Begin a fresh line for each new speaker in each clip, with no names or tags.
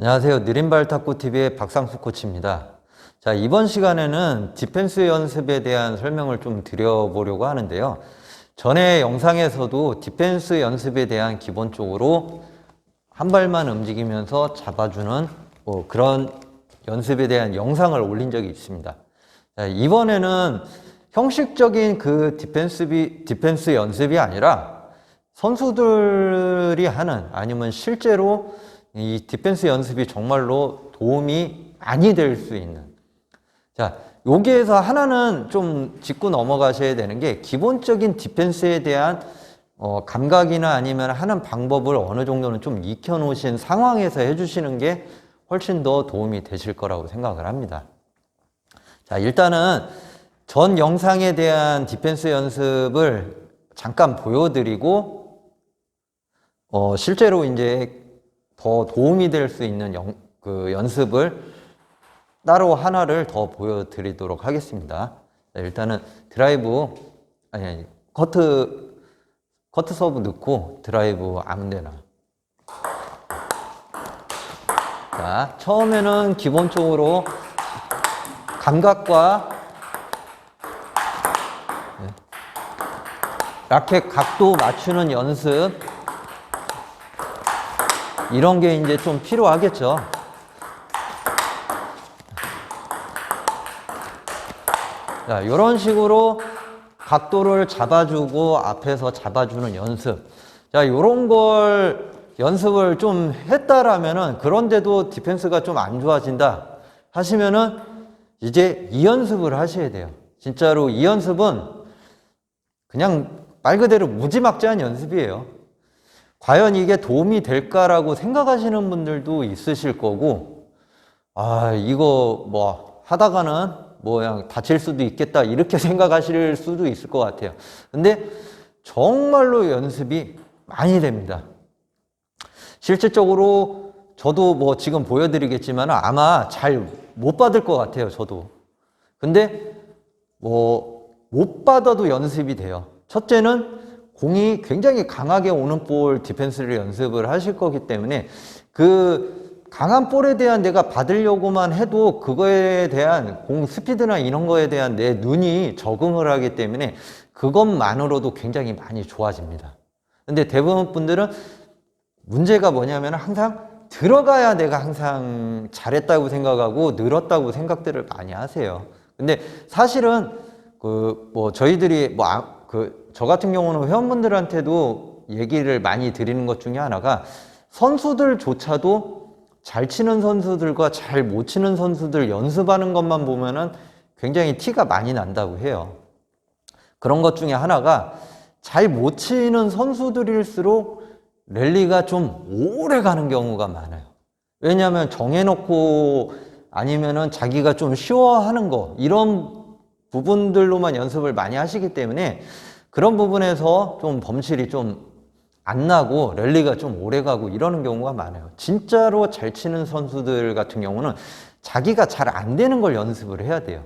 안녕하세요. 느린발 탁구TV의 박상수 코치입니다. 자, 이번 시간에는 디펜스 연습에 대한 설명을 좀 드려보려고 하는데요. 전에 영상에서도 디펜스 연습에 대한 기본적으로 한 발만 움직이면서 잡아주는 그런 연습에 대한 영상을 올린 적이 있습니다. 자, 이번에는 형식적인 그 디펜스 연습이 아니라 선수들이 하는 아니면 실제로 이 디펜스 연습이 정말로 도움이 많이 될 수 있는, 자, 여기에서 하나는 좀 짚고 넘어가셔야 되는 게 기본적인 디펜스에 대한 감각이나 아니면 하는 방법을 어느 정도는 좀 익혀 놓으신 상황에서 해주시는 게 훨씬 더 도움이 되실 거라고 생각을 합니다. 자, 일단은 전 영상에 대한 디펜스 연습을 잠깐 보여드리고 실제로 이제 더 도움이 될 수 있는 연습을 따로 하나를 더 보여드리도록 하겠습니다. 자, 일단은 드라이브, 커트 서브 넣고 드라이브 아무데나. 자, 처음에는 기본적으로 감각과 라켓 각도 맞추는 연습, 이런 게 이제 좀 필요하겠죠. 자, 이런 식으로 각도를 잡아주고 앞에서 잡아주는 연습. 자, 이런 걸 연습을 좀 했다라면은, 그런데도 디펜스가 좀 안 좋아진다 하시면은 이제 이 연습을 하셔야 돼요. 진짜로 이 연습은 그냥 말 그대로 무지막지한 연습이에요. 과연 이게 도움이 될까라고 생각하시는 분들도 있으실 거고, 이거 뭐 하다가는 뭐 그냥 다칠 수도 있겠다 이렇게 생각하실 수도 있을 것 같아요. 근데 정말로 연습이 많이 됩니다. 실질적으로 저도 뭐 지금 보여드리겠지만 아마 잘 못 받을 것 같아요, 저도. 근데 뭐 못 받아도 연습이 돼요. 첫째는 공이 굉장히 강하게 오는 볼 디펜스를 연습을 하실 거기 때문에 그 강한 볼에 대한 내가 받으려고만 해도 그거에 대한 공 스피드나 이런 거에 대한 내 눈이 적응을 하기 때문에 그것만으로도 굉장히 많이 좋아집니다. 근데 대부분 분들은 문제가 뭐냐면 항상 들어가야 내가 항상 잘했다고 생각하고 늘었다고 생각들을 많이 하세요. 근데 사실은 저희들이 저 같은 경우는 회원분들한테도 얘기를 많이 드리는 것 중에 하나가, 선수들조차도 잘 치는 선수들과 잘 못 치는 선수들 연습하는 것만 보면은 굉장히 티가 많이 난다고 해요. 그런 것 중에 하나가, 잘 못 치는 선수들일수록 랠리가 좀 오래 가는 경우가 많아요. 왜냐하면 정해놓고 아니면은 자기가 좀 쉬워하는 거, 이런 부분들로만 연습을 많이 하시기 때문에 그런 부분에서 좀 범실이 좀 안 나고 랠리가 좀 오래 가고 이러는 경우가 많아요. 진짜로 잘 치는 선수들 같은 경우는 자기가 잘 안 되는 걸 연습을 해야 돼요.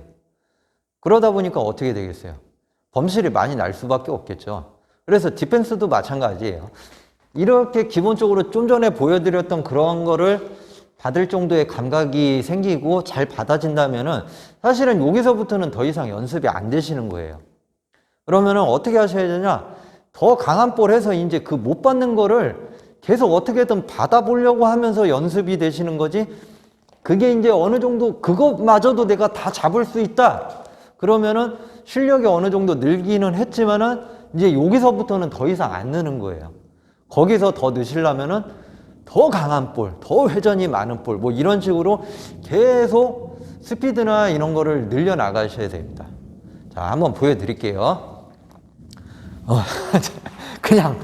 그러다 보니까 어떻게 되겠어요? 범실이 많이 날 수밖에 없겠죠. 그래서 디펜스도 마찬가지예요. 이렇게 기본적으로 좀 전에 보여드렸던 그런 거를 받을 정도의 감각이 생기고 잘 받아진다면은 사실은 여기서부터는 더 이상 연습이 안 되시는 거예요. 그러면은 어떻게 하셔야 되냐? 더 강한 볼 해서 이제 그 못 받는 거를 계속 어떻게든 받아보려고 하면서 연습이 되시는 거지, 그게 이제 어느 정도 그것마저도 내가 다 잡을 수 있다 그러면은 실력이 어느 정도 늘기는 했지만은 이제 여기서부터는 더 이상 안 느는 거예요. 거기서 더 느시려면은 더 강한 볼, 더 회전이 많은 볼, 뭐 이런 식으로 계속 스피드나 이런 거를 늘려 나가셔야 됩니다. 자, 한번 보여드릴게요. 그냥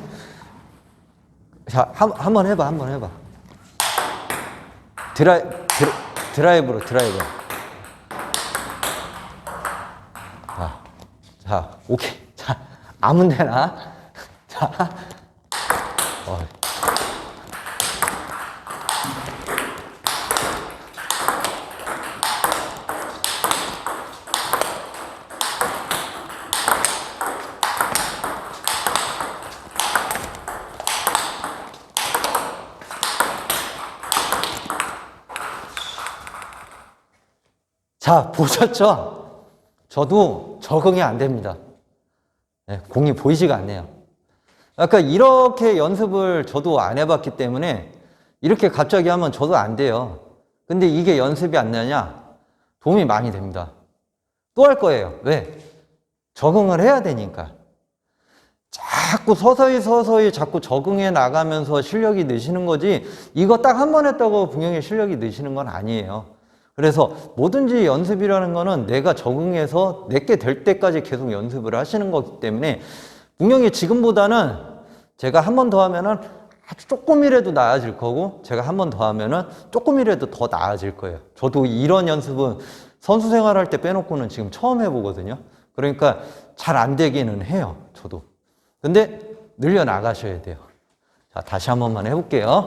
자, 한번 해봐. 드라이브로. 자, 오케이. 자, 아무 데나. 자, 자, 보셨죠? 저도 적응이 안 됩니다. 네, 공이 보이지가 않네요. 아까 이렇게 연습을 저도 안 해봤기 때문에 이렇게 갑자기 하면 저도 안 돼요. 근데 이게 연습이 안 되냐? 도움이 많이 됩니다. 또 할 거예요. 왜? 적응을 해야 되니까. 자꾸 서서히 자꾸 적응해 나가면서 실력이 느시는 거지, 이거 딱 한 번 했다고 분명히 실력이 느시는 건 아니에요. 그래서 뭐든지 연습이라는 거는 내가 적응해서 내게 될 때까지 계속 연습을 하시는 거기 때문에 분명히 지금보다는 제가 한 번 더 하면은 아주 조금이라도 나아질 거고, 제가 한 번 더 하면은 조금이라도 더 나아질 거예요. 저도 이런 연습은 선수 생활할 때 빼놓고는 지금 처음 해보거든요. 그러니까 잘 안 되기는 해요, 저도. 근데 늘려 나가셔야 돼요. 자, 다시 한 번만 해볼게요.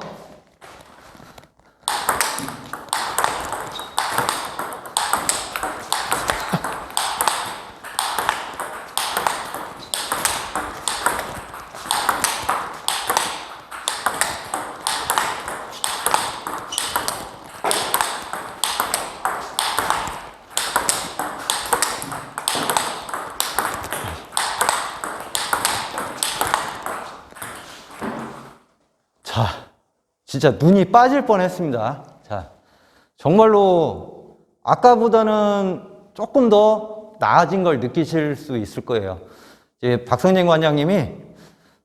자, 진짜 눈이 빠질 뻔했습니다. 자, 정말로 아까보다는 조금 더 나아진 걸 느끼실 수 있을 거예요. 이제 박성진 관장님이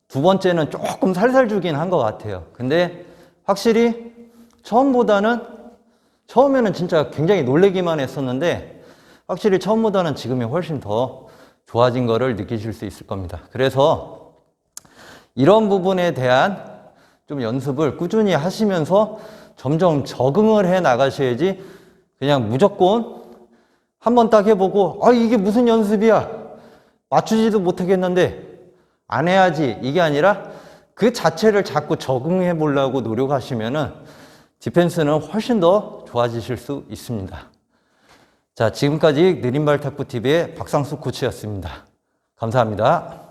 두 번째는 조금 살살 주긴 한 것 같아요. 근데 확실히 처음에는 진짜 굉장히 놀래기만 했었는데, 확실히 처음보다는 지금이 훨씬 더 좋아진 거를 느끼실 수 있을 겁니다. 그래서 이런 부분에 대한 좀 연습을 꾸준히 하시면서 점점 적응을 해 나가셔야지, 그냥 무조건 한번 딱 해보고 이게 무슨 연습이야, 맞추지도 못하겠는데 안 해야지, 이게 아니라 그 자체를 자꾸 적응해 보려고 노력하시면은 디펜스는 훨씬 더 좋아지실 수 있습니다. 자, 지금까지 느린발 탁구TV의 박상수 코치였습니다. 감사합니다.